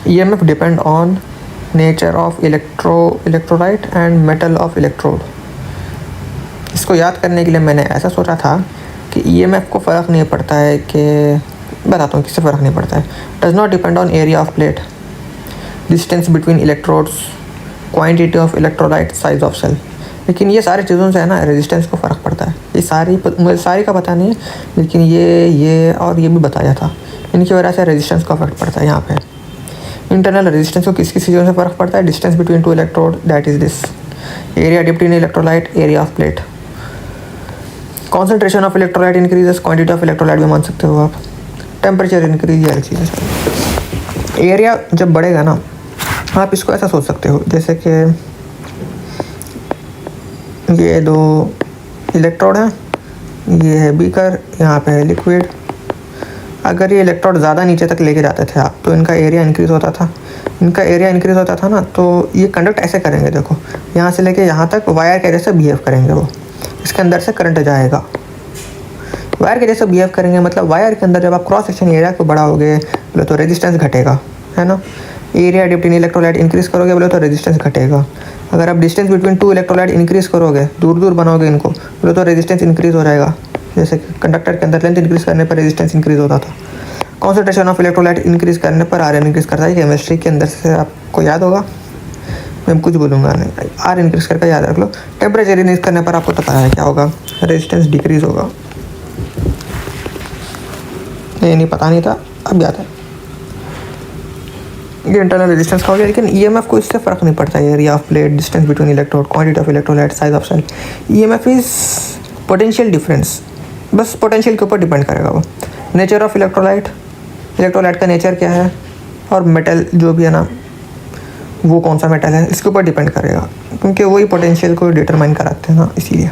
EMF depend on nature of electrolyte and metal of electrode. इसको याद करने के लिए मैंने ऐसा सोचा था कि EMF को फ़र्क नहीं पड़ता है कि, बताता हूँ किससे फ़र्क नहीं पड़ता है। Does not depend on area of plate, distance between electrodes, quantity of electrolyte, size of cell. लेकिन ये सारी चीज़ों से है ना रेजिस्टेंस को फ़र्क पड़ता है। ये मुझे सारी का पता नहीं है, लेकिन ये और ये भी बताया था। इनकी वजह से रेजिस्टेंस का फ़र्क पड़ता है। यहाँ पे इंटरनल रेजिस्टेंस को किस किस चीज़ों से फ़र्क पड़ता है? Distance between two electrode, that is this. Area dipped in electrolyte, area of plate. Concentration of electrolyte increases, quantity of electrolyte भी मान सकते हो आप। टेम्परेचर इंक्रीज, ये चीज़ें सब। एरिया जब बढ़ेगा ना, आप इसको ऐसा सोच सकते हो जैसे कि ये दो इलेक्ट्रोड हैं, ये है बीकर, यहाँ पे है लिक्विड। अगर ये इलेक्ट्रोड ज़्यादा नीचे तक लेके जाते थे आप तो इनका एरिया इंक्रीज़ होता था। इनका एरिया इंक्रीज़ होता था ना, तो ये कंडक्ट ऐसे करेंगे, देखो यहाँ से लेके यहाँ तक वायर के जैसे बिहेव करेंगे। वो इसके अंदर से करंट जाएगा, वायर के जैसे बिहेव करेंगे। मतलब वायर के अंदर जब आप क्रॉस सेक्शन एरिया को बढ़ाओगे बोले तो रेजिस्टेंस घटेगा, है ना। Area dipped in electrolyte increase करोगे बोले तो रेजिस्टेंस घटेगा। अगर आप distance between to electrolyte increase करोगे, दूर दूर बनाओगे इनको बोले तो रेजिस्टेंस इंक्रीज़ हो जाएगा। जैसे कंडक्टर के अंदर लेंथ इंक्रीज़ करने पर रेजिस्टेंस इंक्रीज़ होता था। कॉन्सेंट्रेशन ऑफ इलेक्ट्रोलाइट इंक्रीज़ करने पर आर इंक्रीज़ करता है। केमिस्ट्री के अंदर से आपको याद होगा, मैं कुछ बोलूँगा नहीं, आर इंक्रीज़ करके याद रख लो। टेम्परेचर इंक्रीज़ करने पर आपको पता है क्या होगा? रेजिस्टेंस डिक्रीज़ होगा। ये नहीं पता नहीं था, अब याद है। ये इंटरनल रेजिस्टेंस का हो गया। लेकिन EMF को इससे फ़र्क नहीं पड़ता है। Area of plate, distance between electrode, quantity of electrolyte, size of cell. EMF is potential difference, बस पोटेंशियल के ऊपर डिपेंड करेगा वो। नेचर ऑफ इलेक्ट्रोलाइट, इलेक्ट्रोलाइट का नेचर क्या है, और मेटल जो भी है ना वो कौन सा मेटल है, इसके ऊपर डिपेंड करेगा, क्योंकि वही पोटेंशियल को डिटरमाइन कराते हैं ना, इसीलिए।